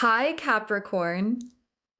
Hi, Capricorn.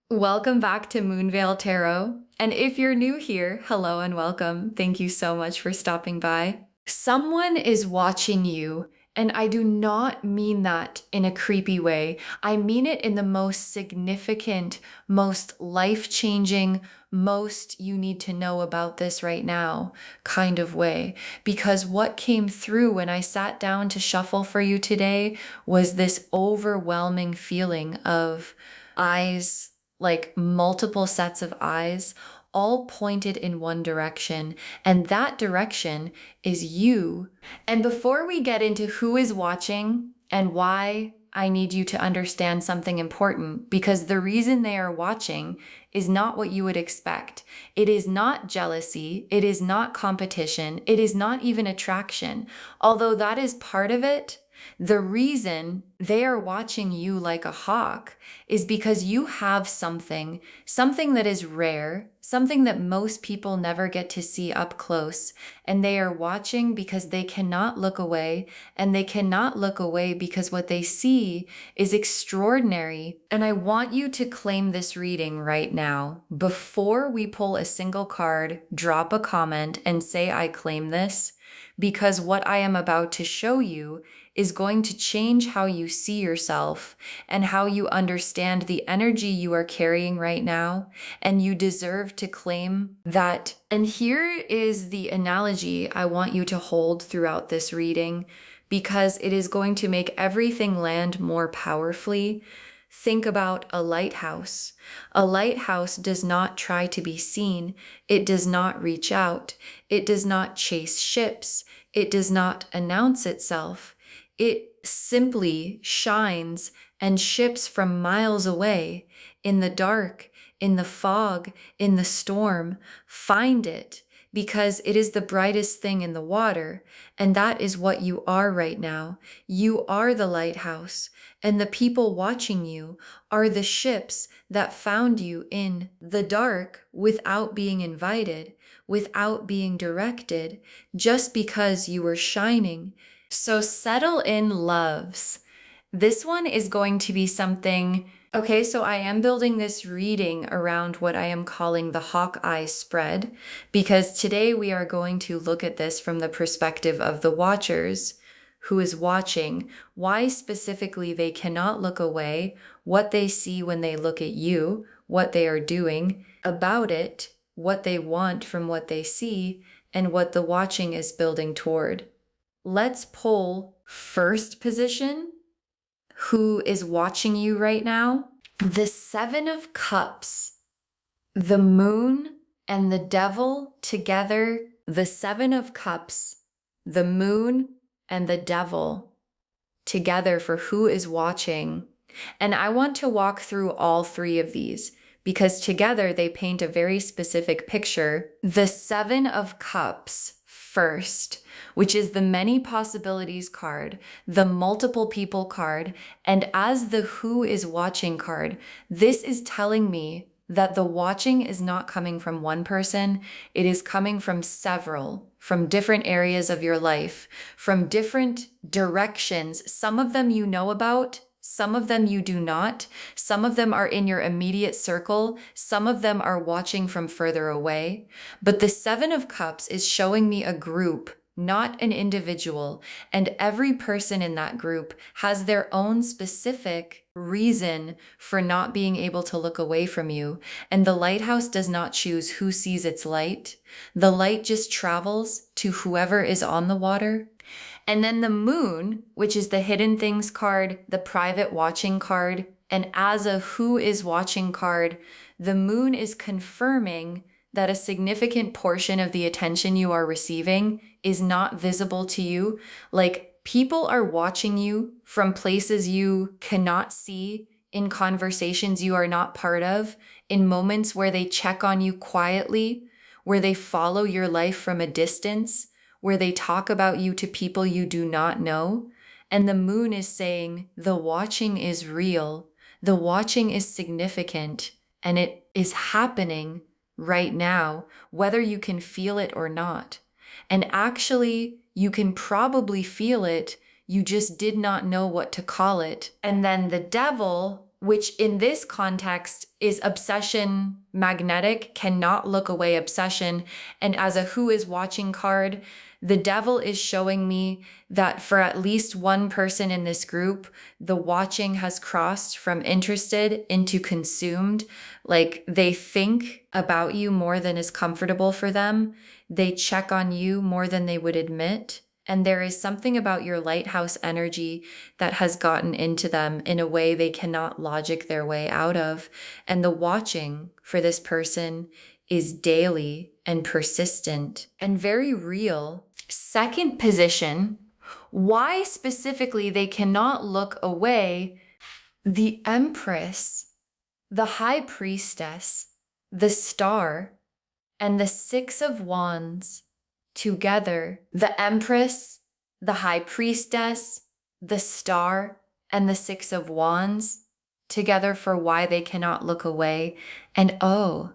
Welcome back to Moonveil Tarot. And if you're new here, hello and welcome. Thank you so much for stopping by. Someone is watching you, and I do not mean that in a creepy way. I mean it in the most significant, most life-changing, most you need to know about this right now kind of way. Because what came through when I sat down to shuffle for you today was this overwhelming feeling of eyes, like multiple sets of eyes, all pointed in one direction. And that direction is you. And before we get into who is watching and why, I need you to understand something important, because the reason they are watching is not what you would expect. It is not jealousy. It is not competition. It is not even attraction. Although that is part of it, the reason they are watching you like a hawk is because you have something that is rare, something that most people never get to see up close. And they are watching because they cannot look away, and they cannot look away because what they see is extraordinary. And I want you to claim this reading right now. Before we pull a single card, drop a comment and say, I claim this, because what I am about to show you is going to change how you see yourself and how you understand the energy you are carrying right now. And you deserve to claim that. And here is the analogy I want you to hold throughout this reading, because it is going to make everything land more powerfully. Think about a lighthouse. A lighthouse does not try to be seen. It does not reach out. It does not chase ships. It does not announce itself. It simply shines, and ships from miles away, in the dark, in the fog, in the storm, find it because it is the brightest thing in the water. And that is what you are right now. You are the lighthouse, and the people watching you are the ships that found you in the dark without being invited, without being directed, just because you were shining. So settle in, loves. This one is going to be something. Okay, so I am building this reading around what I am calling the Hawkeye spread, because today we are going to look at this from the perspective of the watchers, who is watching, why specifically they cannot look away, what they see when they look at you, what they are doing about it, what they want from what they see, and what the watching is building toward. Let's pull first position. Who is watching you right now? The Seven of Cups, the Moon and the Devil together. The Seven of Cups, the Moon and the Devil together for who is watching. And I want to walk through all three of these because together they paint a very specific picture. The Seven of Cups first, which is the many possibilities card, the multiple people card, and as the who is watching card, this is telling me that the watching is not coming from one person, it is coming from several, from different areas of your life, from different directions. Some of them you know about, some of them you do not. Some of them are in your immediate circle. Some of them are watching from further away. But the Seven of Cups is showing me a group, not an individual. And every person in that group has their own specific reason for not being able to look away from you. And the lighthouse does not choose who sees its light. The light just travels to whoever is on the water. And then the Moon, which is the hidden things card, the private watching card, and as a who is watching card, the Moon is confirming that a significant portion of the attention you are receiving is not visible to you. Like, people are watching you from places you cannot see, in conversations you are not part of, in moments where they check on you quietly, where they follow your life from a distance, where they talk about you to people you do not know. And the Moon is saying the watching is real, the watching is significant, and it is happening right now, whether you can feel it or not. And actually, you can probably feel it, you just did not know what to call it. And then the Devil which in this context is obsession magnetic, cannot look away obsession. And as a who is watching card, the devil is showing me that for at least one person in this group, the watching has crossed from interested into consumed. Like they think about you more than is comfortable for them. They check on you more than they would admit. And there is something about your lighthouse energy that has gotten into them in a way they cannot logic their way out of. And the watching for this person is daily and persistent and very real. Second position, why specifically they cannot look away: the Empress, the High Priestess, the Star, and the Six of Wands together. The Empress, the High Priestess, the Star, and the Six of Wands together for why they cannot look away. And oh,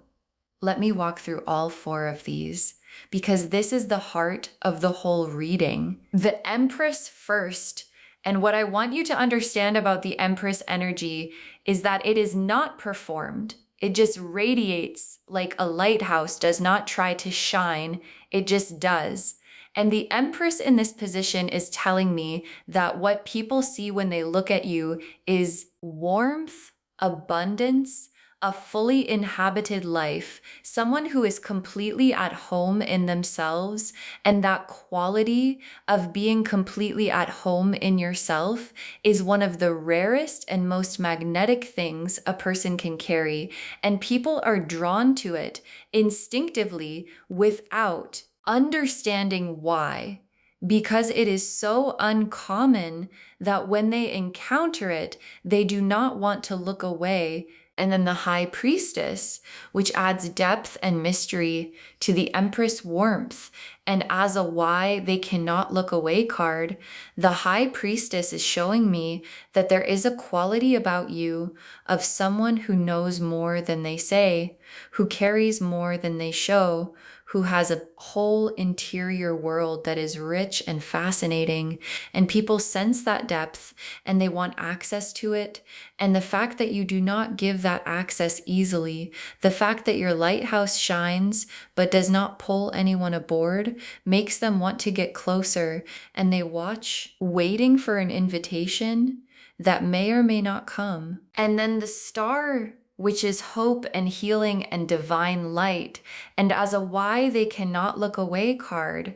let me walk through all four of these, because this is the heart of the whole reading. The Empress first. And what I want you to understand about the Empress energy is that it is not performed. It just radiates like a lighthouse does not try to shine. It just does. And the Empress in this position is telling me that what people see when they look at you is warmth, abundance, a fully inhabited life, someone who is completely at home in themselves. And that quality of being completely at home in yourself is one of the rarest and most magnetic things a person can carry. And people are drawn to it instinctively without understanding why. Because it is so uncommon that when they encounter it, they do not want to look away. And then the High Priestess, which adds depth and mystery to the Empress warmth. And as a why they cannot look away card, the High Priestess is showing me that there is a quality about you of someone who knows more than they say, who carries more than they show, who has a whole interior world that is rich and fascinating. And people sense that depth and they want access to it. And the fact that you do not give that access easily, the fact that your lighthouse shines but does not pull anyone aboard, makes them want to get closer. And they watch, waiting for an invitation that may or may not come. And then the Star, which is hope and healing and divine light. And as a why they cannot look away card,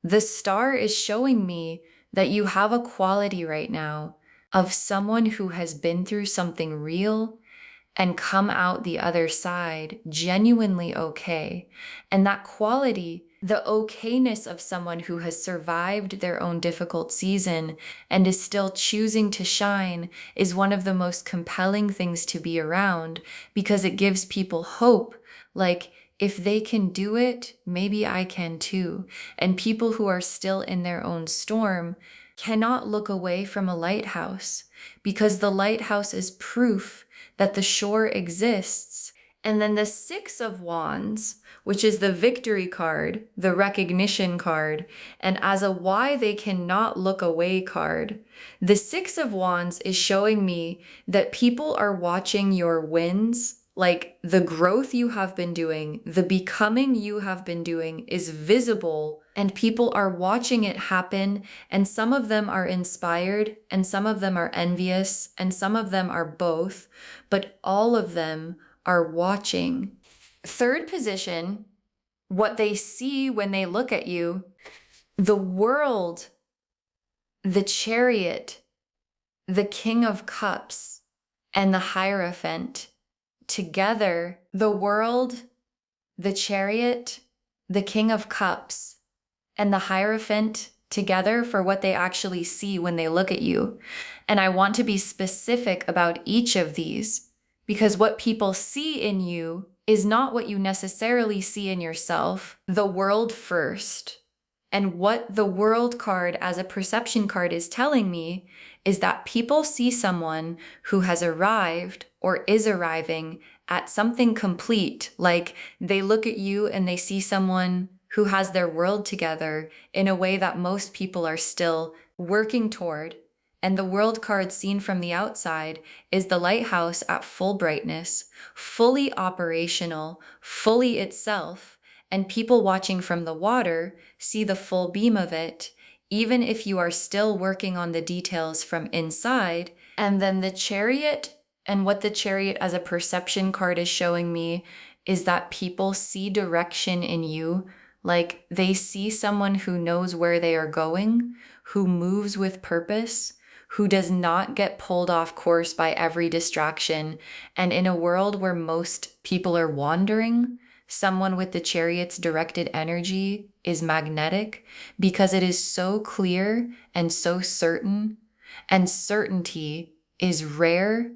the Star is showing me that you have a quality right now of someone who has been through something real and come out the other side genuinely okay. And that quality, the okayness of someone who has survived their own difficult season and is still choosing to shine, is one of the most compelling things to be around, because it gives people hope. Like, if they can do it, maybe I can too. And people who are still in their own storm cannot look away from a lighthouse, because the lighthouse is proof that the shore exists. And then the Six of Wands, which is the victory card, the recognition card, and as a why they cannot look away card. The Six of Wands is showing me that people are watching your wins. Like, the growth you have been doing, the becoming you have been doing is visible, and people are watching it happen. And some of them are inspired, and some of them are envious, and some of them are both, but all of them are watching. Third position, what they see when they look at you: the World, the Chariot, the King of Cups, and the Hierophant. Together, the World, the Chariot, the King of Cups, and the Hierophant together for what they actually see when they look at you. And I want to be specific about each of these, because what people see in you is not what you necessarily see in yourself. The World first. And what the World card as a perception card is telling me is that people see someone who has arrived or is arriving at something complete. Like, they look at you and they see someone who has their world together in a way that most people are still working toward. And the world card seen from the outside is the lighthouse at full brightness, fully operational, fully itself. And people watching from the water see the full beam of it, even if you are still working on the details from inside. And then the chariot, and what the chariot as a perception card is showing me is that people see direction in you. Like they see someone who knows where they are going, who moves with purpose, who does not get pulled off course by every distraction. And in a world where most people are wandering, someone with the chariot's directed energy is magnetic because it is so clear and so certain, and certainty is rare.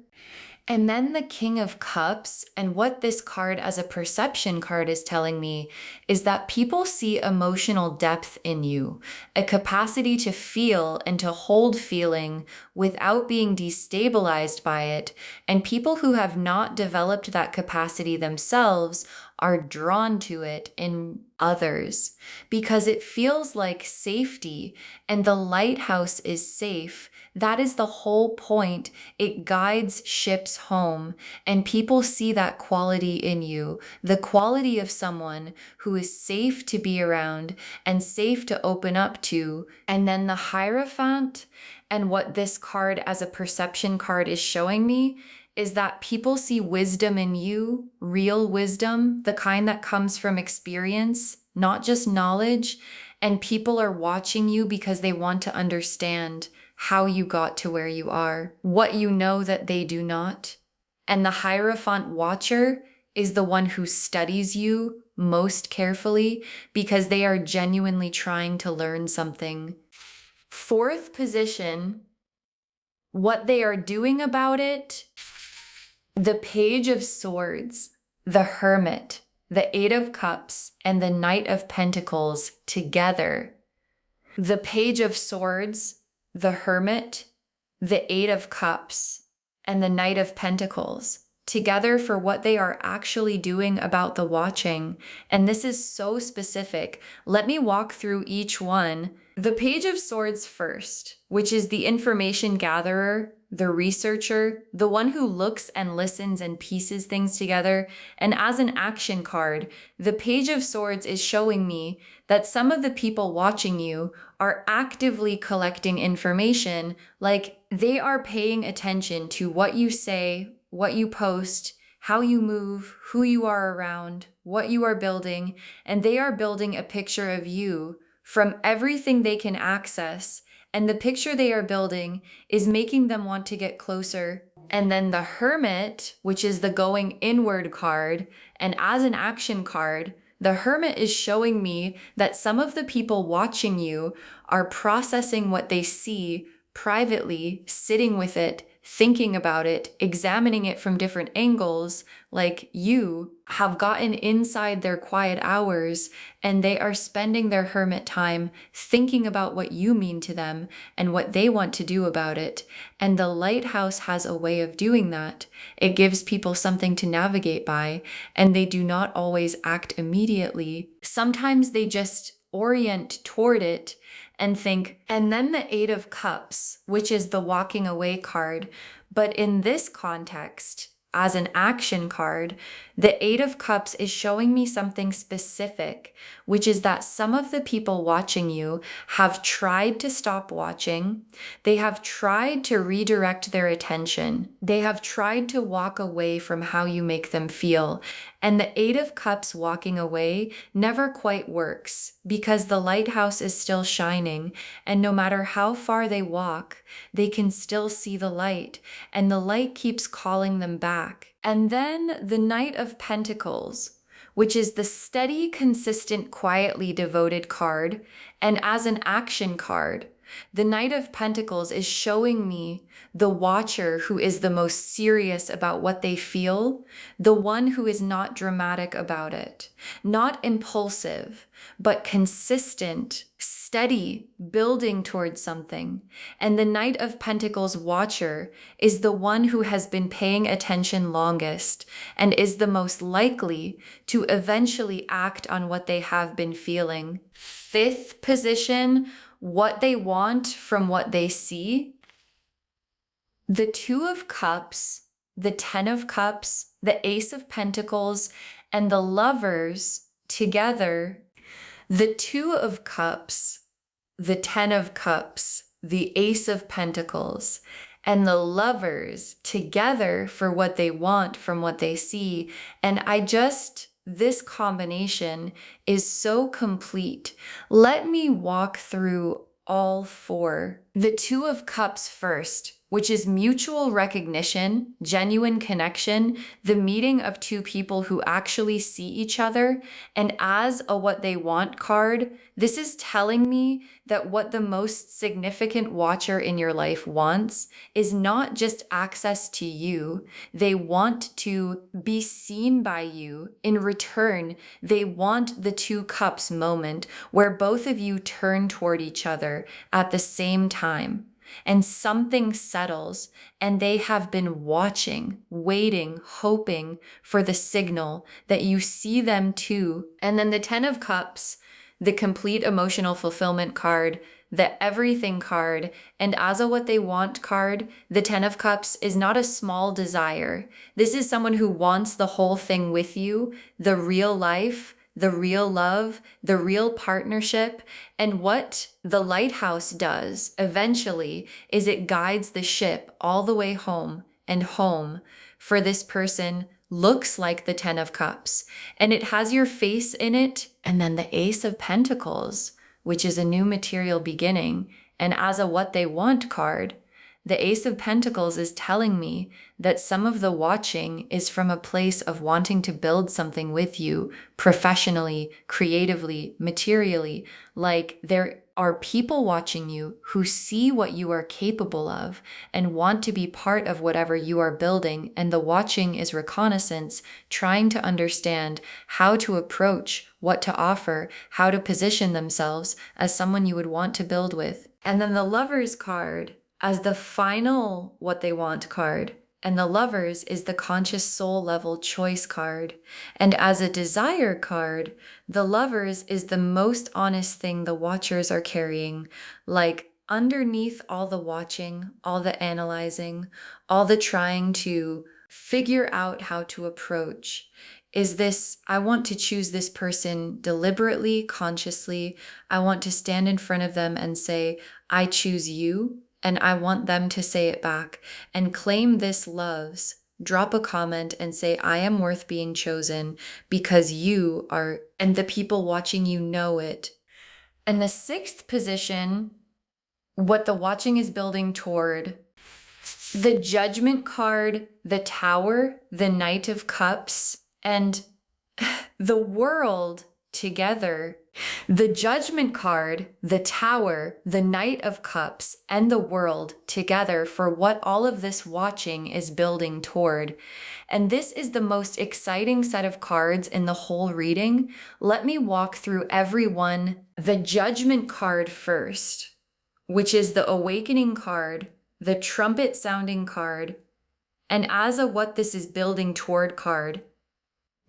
And then the King of Cups, and what this card as a perception card is telling me is that people see emotional depth in you, a capacity to feel and to hold feeling without being destabilized by it. And people who have not developed that capacity themselves are drawn to it in others because it feels like safety, and the lighthouse is safe. That is the whole point. It guides ships home, and people see that quality in you, the quality of someone who is safe to be around and safe to open up to. And then the Hierophant, and what this card as a perception card is showing me is that people see wisdom in you, real wisdom, the kind that comes from experience, not just knowledge. And people are watching you because they want to understand how you got to where you are, what you know that they do not. And the Hierophant Watcher is the one who studies you most carefully because they are genuinely trying to learn something. Fourth position, what they are doing about it, the Page of Swords, the Hermit, the Eight of Cups, and the Knight of Pentacles together. The Page of Swords, the Hermit, the Eight of Cups, and the Knight of Pentacles together for what they are actually doing about the watching. And this is so specific. Let me walk through each one. The Page of Swords first, which is the information gatherer, the researcher, the one who looks and listens and pieces things together. And as an action card, the Page of Swords is showing me that some of the people watching you are actively collecting information, like they are paying attention to what you say, what you post, how you move, who you are around, what you are building, and they are building a picture of you from everything they can access. And the picture they are building is making them want to get closer. And then the Hermit, which is the going inward card, and as an action card, the Hermit is showing me that some of the people watching you are processing what they see privately, sitting with it, thinking about it, examining it from different angles, like you have gotten inside their quiet hours and they are spending their hermit time thinking about what you mean to them and what they want to do about it. And the lighthouse has a way of doing that. It gives people something to navigate by, and they do not always act immediately. Sometimes they just orient toward it and think. And then the Eight of Cups, which is the walking away card. But in this context, as an action card, the Eight of Cups is showing me something specific, which is that some of the people watching you have tried to stop watching. They have tried to redirect their attention. They have tried to walk away from how you make them feel. And the Eight of Cups walking away never quite works because the lighthouse is still shining. And no matter how far they walk, they can still see the light. And the light keeps calling them back. And then the Knight of Pentacles, which is the steady, consistent, quietly devoted card. And as an action card, the Knight of Pentacles is showing me the watcher who is the most serious about what they feel, the one who is not dramatic about it, not impulsive, but consistent, steady, building towards something. And the Knight of Pentacles watcher is the one who has been paying attention longest and is the most likely to eventually act on what they have been feeling. Fifth position, what they want from what they see. The Two of Cups, the Ten of Cups, the Ace of Pentacles, and the Lovers together. The Two of Cups, the Ten of Cups, the Ace of Pentacles, and the Lovers together for what they want from what they see. And this combination is so complete. Let me walk through all four. The Two of Cups first, which is mutual recognition, genuine connection, the meeting of two people who actually see each other. And as a what they want card, this is telling me that what the most significant watcher in your life wants is not just access to you. They want to be seen by you. In return, they want the Two Cups moment where both of you turn toward each other at the same time. And something settles, and they have been watching, waiting, hoping for the signal that you see them too. And then the Ten of Cups, the complete emotional fulfillment card, the everything card, and as a what they want card, the Ten of Cups is not a small desire. This is someone who wants the whole thing with you, the real life, the real love, the real partnership. And what the lighthouse does eventually is it guides the ship all the way home, and home for this person looks like the Ten of Cups, and it has your face in it. And then the Ace of Pentacles, which is a new material beginning. And as a what they want card, the Ace of Pentacles is telling me that some of the watching is from a place of wanting to build something with you professionally, creatively, materially. Like there are people watching you who see what you are capable of and want to be part of whatever you are building. And the watching is reconnaissance, trying to understand how to approach, what to offer, how to position themselves as someone you would want to build with. And then the Lovers card as the final what they want card. And the Lovers is the conscious soul level choice card. And as a desire card, the Lovers is the most honest thing the watchers are carrying. Like underneath all the watching, all the analyzing, all the trying to figure out how to approach, is this, I want to choose this person deliberately, consciously. I want to stand in front of them and say, I choose you. And I want them to say it back and claim this loves. Drop a comment and say, I am worth being chosen because you are, and the people watching you know it. And the sixth position, what the watching is building toward, the Judgment card, the Tower, the Knight of Cups, and the World together. The Judgment card, the Tower, the Knight of Cups, and the World together for what all of this watching is building toward. And this is the most exciting set of cards in the whole reading. Let me walk through every one. The Judgment card first, which is the Awakening card, the Trumpet sounding card, and as a what this is building toward card.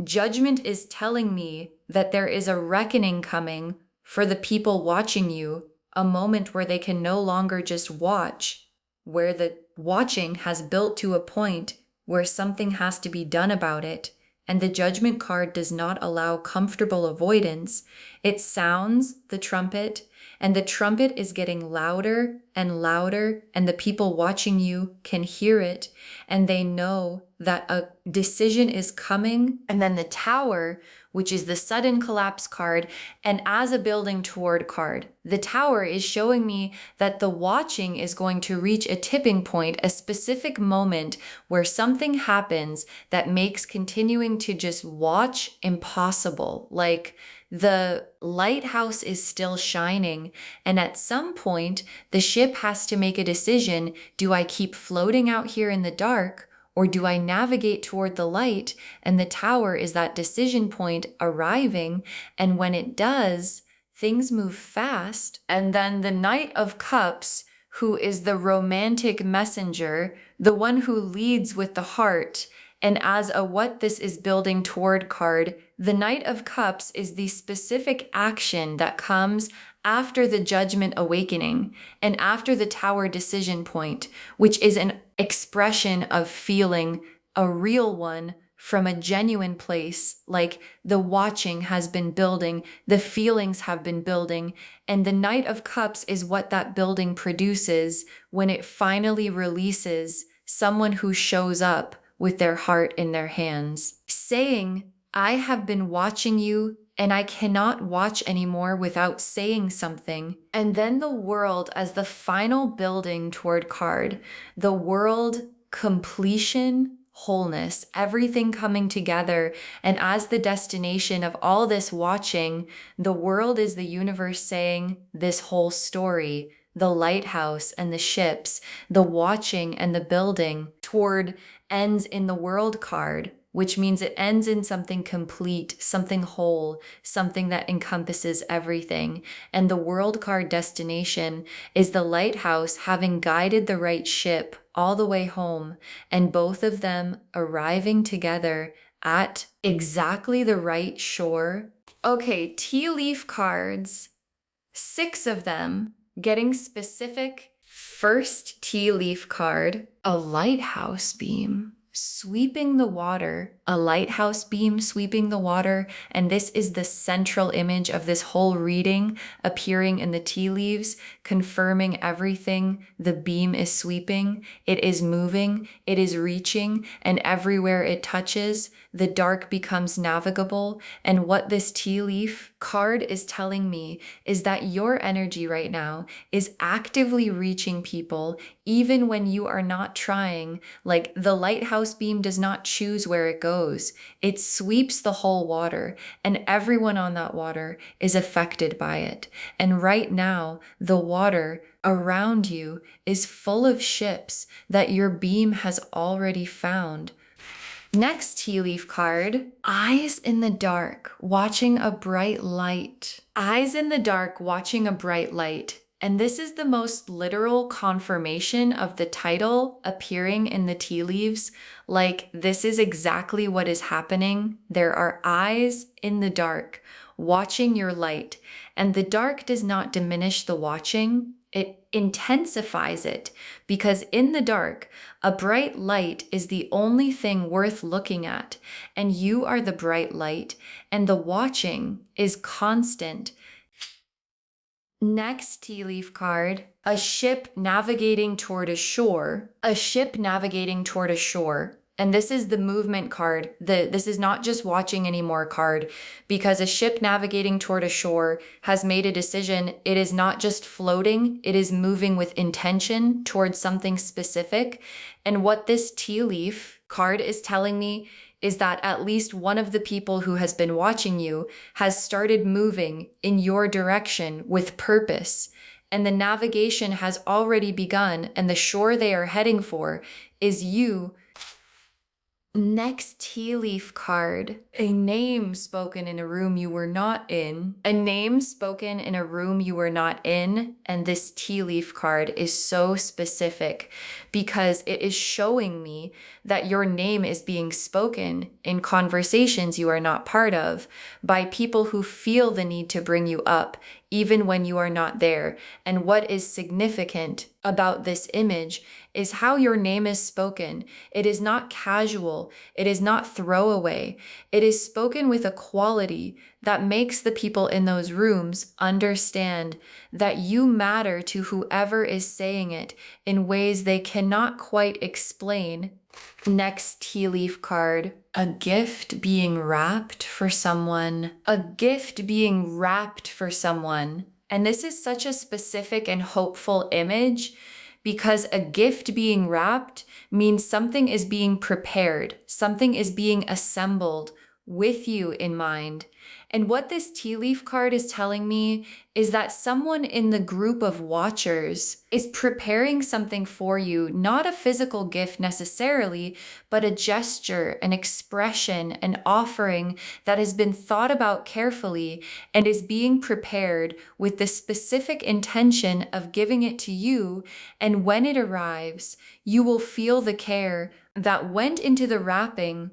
Judgment is telling me that there is a reckoning coming for the people watching you, a moment where they can no longer just watch, where the watching has built to a point where something has to be done about it. And the Judgment card does not allow comfortable avoidance. It sounds the trumpet, and the trumpet is getting louder and louder, and the people watching you can hear it, and they know that a decision is coming. And then the Tower, which is the sudden collapse card, and as a building toward card, the Tower is showing me that the watching is going to reach a tipping point, a specific moment where something happens that makes continuing to just watch impossible. Like the lighthouse is still shining, and at some point, the ship has to make a decision. Do I keep floating out here in the dark, or do I navigate toward the light? And the Tower is that decision point arriving, and when it does, things move fast. And then the Knight of Cups, who is the romantic messenger, the one who leads with the heart, and as a what this is building toward card, the Knight of Cups is the specific action that comes after the judgment awakening and after the tower decision point, which is an expression of feeling a real one from a genuine place, like the watching has been building, the feelings have been building, and the Knight of Cups is what that building produces when it finally releases someone who shows up with their heart in their hands, saying, I have been watching you and I cannot watch anymore without saying something. And then the world as the final building toward card, the world, completion, wholeness, everything coming together. And as the destination of all this watching, the world is the universe saying this whole story, the lighthouse and the ships, the watching and the building toward ends in the world card, which means it ends in something complete, something whole, something that encompasses everything. And the world card destination is the lighthouse having guided the right ship all the way home, and both of them arriving together at exactly the right shore. Okay, tea leaf cards, 6 of them, getting specific. First tea leaf card, a lighthouse beam sweeping the water, a lighthouse beam sweeping the water. And this is the central image of this whole reading appearing in the tea leaves, confirming everything. The beam is sweeping, it is moving, it is reaching, and everywhere it touches, the dark becomes navigable. And what this tea leaf card is telling me is that your energy right now is actively reaching people, even when you are not trying. Like the lighthouse beam does not choose where it goes. It sweeps the whole water, and everyone on that water is affected by it. And right now, the water around you is full of ships that your beam has already found. Next tea leaf card, eyes in the dark, watching a bright light. Eyes in the dark, watching a bright light. And this is the most literal confirmation of the title appearing in the tea leaves. Like, this is exactly what is happening. There are eyes in the dark, watching your light. And the dark does not diminish the watching. It intensifies it, because in the dark, a bright light is the only thing worth looking at, and you are the bright light, and the watching is constant. Next tea leaf card, a ship navigating toward a shore. A ship navigating toward a shore. And this is the movement card. This is not just watching anymore card, because a ship navigating toward a shore has made a decision. It is not just floating, it is moving with intention towards something specific. And what this tea leaf card is telling me is that at least one of the people who has been watching you has started moving in your direction with purpose. And the navigation has already begun, and the shore they are heading for is you. Next tea leaf card, a name spoken in a room you were not in. A name spoken in a room you were not in. And this tea leaf card is so specific because it is showing me that your name is being spoken in conversations you are not part of by people who feel the need to bring you up even when you are not there. And what is significant about this image is how your name is spoken. It is not casual. It is not throwaway. It is spoken with a quality that makes the people in those rooms understand that you matter to whoever is saying it in ways they cannot quite explain. Next tea leaf card, a gift being wrapped for someone. A gift being wrapped for someone. And this is such a specific and hopeful image, because a gift being wrapped means something is being prepared, something is being assembled with you in mind. And what this tea leaf card is telling me is that someone in the group of watchers is preparing something for you, not a physical gift necessarily, but a gesture, an expression, an offering that has been thought about carefully and is being prepared with the specific intention of giving it to you. And when it arrives, you will feel the care that went into the wrapping.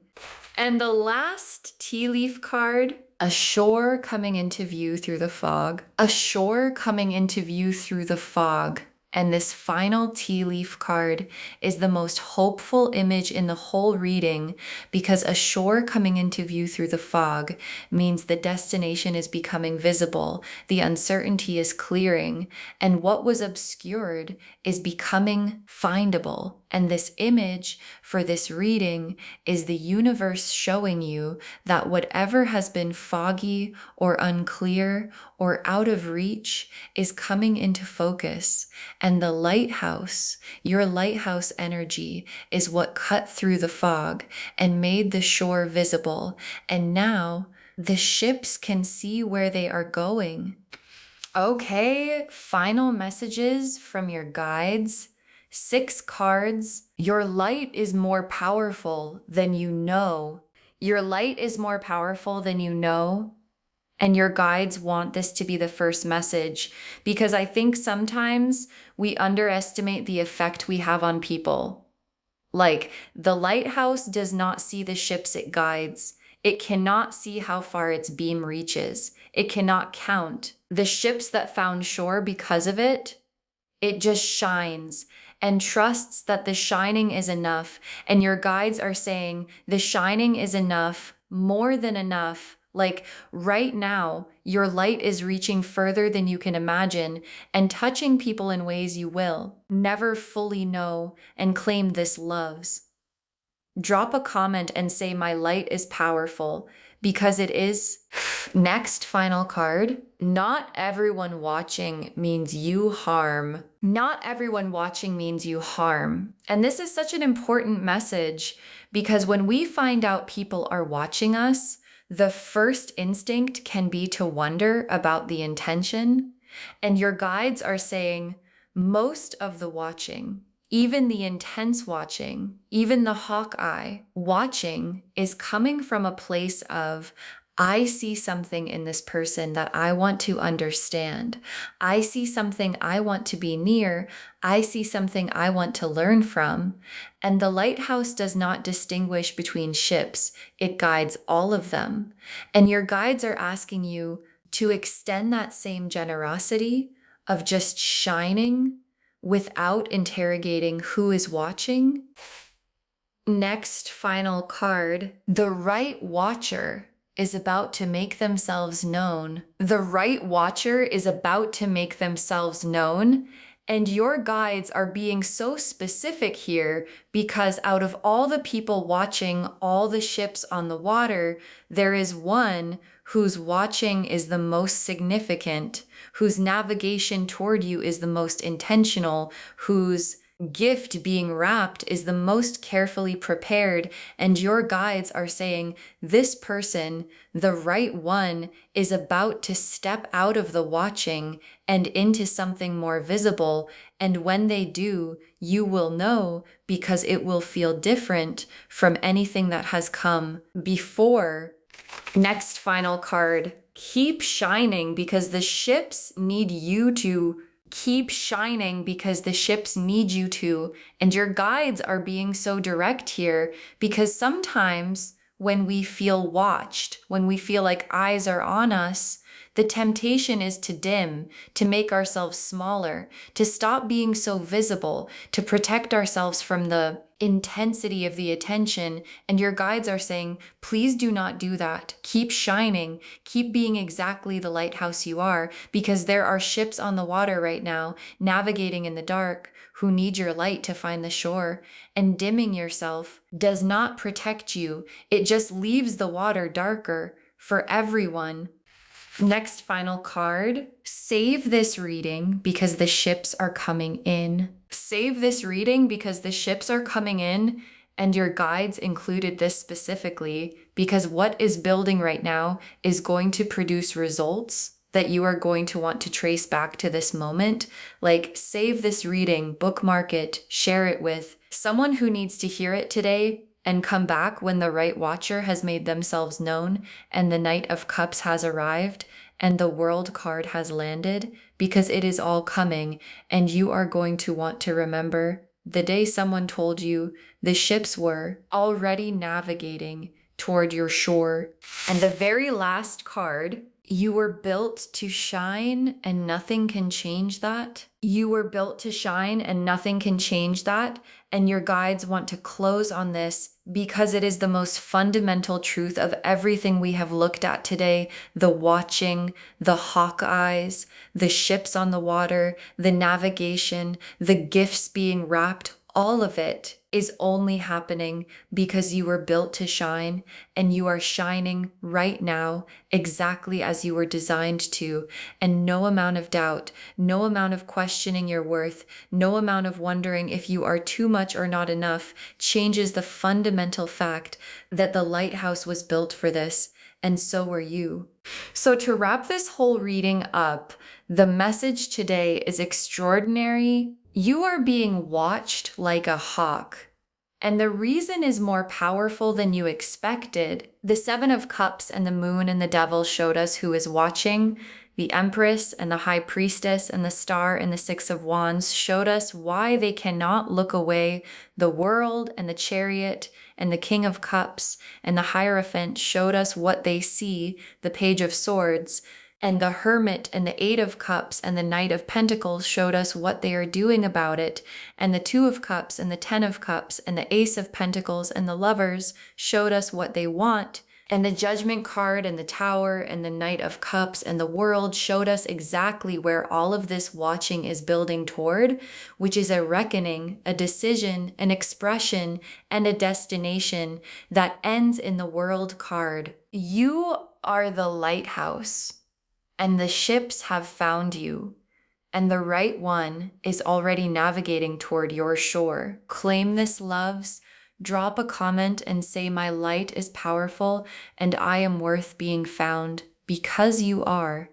And the last tea leaf card, A shore coming into view through the fog. A shore coming into view through the fog. And this final tea leaf card is the most hopeful image in the whole reading because a shore coming into view through the fog means the destination is becoming visible, the uncertainty is clearing, and what was obscured is becoming findable. And this image for this reading is the universe showing you that whatever has been foggy or unclear or out of reach is coming into focus. And the lighthouse, your lighthouse energy, is what cut through the fog and made the shore visible. And now the ships can see where they are going. Okay, final messages from your guides. 6 cards. Your light is more powerful than you know. Your light is more powerful than you know. And your guides want this to be the first message because I think sometimes we underestimate the effect we have on people. Like, the lighthouse does not see the ships it guides. It cannot see how far its beam reaches. It cannot count the ships that found shore because of it. It just shines and trusts that the shining is enough. And your guides are saying the shining is enough, more than enough. Like right now, your light is reaching further than you can imagine and touching people in ways you will never fully know and claim this loves. Drop a comment and say my light is powerful because it is. Next final card. Not everyone watching means you harm. Not everyone watching means you harm. And this is such an important message because when we find out people are watching us, the first instinct can be to wonder about the intention. And your guides are saying most of the watching, even the intense watching, even the hawkeye watching is coming from a place of, I see something in this person that I want to understand. I see something I want to be near. I see something I want to learn from. And the lighthouse does not distinguish between ships. It guides all of them. And your guides are asking you to extend that same generosity of just shining without interrogating who is watching. Next final card, the right watcher is about to make themselves known. The right watcher is about to make themselves known. And your guides are being so specific here because out of all the people watching all the ships on the water, there is one whose watching is the most significant, whose navigation toward you is the most intentional, whose gift being wrapped is the most carefully prepared. And your guides are saying, this person, the right one, is about to step out of the watching and into something more visible. And when they do, you will know because it will feel different from anything that has come before. Next final card, keep shining because the ships need you to keep shining because the ships need you to. And your guides are being so direct here because sometimes when we feel watched, when we feel like eyes are on us, the temptation is to dim, to make ourselves smaller, to stop being so visible, to protect ourselves from the intensity of the attention. And your guides are saying, please do not do that. Keep shining. Keep being exactly the lighthouse you are, because there are ships on the water right now, navigating in the dark, who need your light to find the shore. And dimming yourself does not protect you. It just leaves the water darker for everyone. Next final card, save this reading because the ships are coming in. Save this reading because the ships are coming in, and your guides included this specifically because what is building right now is going to produce results that you are going to want to trace back to this moment. Like, save this reading, bookmark it, share it with someone who needs to hear it today, and come back when the right watcher has made themselves known and the Knight of Cups has arrived and the World card has landed, because it is all coming. And you are going to want to remember the day someone told you the ships were already navigating toward your shore. And the very last card, you were built to shine and nothing can change that. You were built to shine and nothing can change that. And your guides want to close on this because it is the most fundamental truth of everything we have looked at today. The watching, the hawk eyes, the ships on the water, the navigation, the gifts being wrapped, all of it is only happening because you were built to shine, and you are shining right now exactly as you were designed to. And no amount of doubt, no amount of questioning your worth, no amount of wondering if you are too much or not enough changes the fundamental fact that the lighthouse was built for this, and so were you. So to wrap this whole reading up, the message today is extraordinary. You are being watched like a hawk. And the reason is more powerful than you expected. The Seven of Cups and the Moon and the Devil showed us who is watching. The Empress and the High Priestess and the Star and the Six of Wands showed us why they cannot look away. The World and the Chariot and the King of Cups and the Hierophant showed us what they see, the Page of Swords. And the Hermit and the Eight of Cups and the Knight of Pentacles showed us what they are doing about it. And the Two of Cups and the Ten of Cups and the Ace of Pentacles and the Lovers showed us what they want. And the Judgment card and the Tower and the Knight of Cups and the World showed us exactly where all of this watching is building toward, which is a reckoning, a decision, an expression, and a destination that ends in the World card. You are the lighthouse. And the ships have found you, and the right one is already navigating toward your shore. Claim this, loves. Drop a comment and say, my light is powerful and I am worth being found, because you are.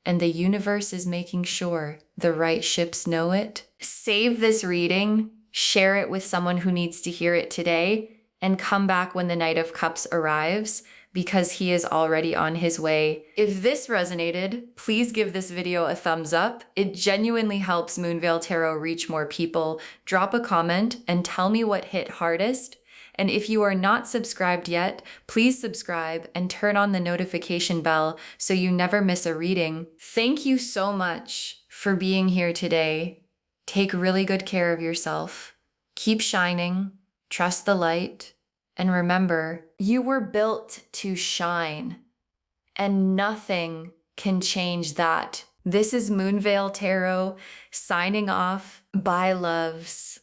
And the universe is making sure the right ships know it. Save this reading, share it with someone who needs to hear it today, and come back when the Knight of Cups arrives, because he is already on his way. If this resonated, please give this video a thumbs up. It genuinely helps Moonveil Tarot reach more people. Drop a comment and tell me what hit hardest. And if you are not subscribed yet, please subscribe and turn on the notification bell so you never miss a reading. Thank you so much for being here today. Take really good care of yourself. Keep shining, trust the light, and remember, you were built to shine, and nothing can change that. This is Moonveil Tarot signing off. Bye, loves.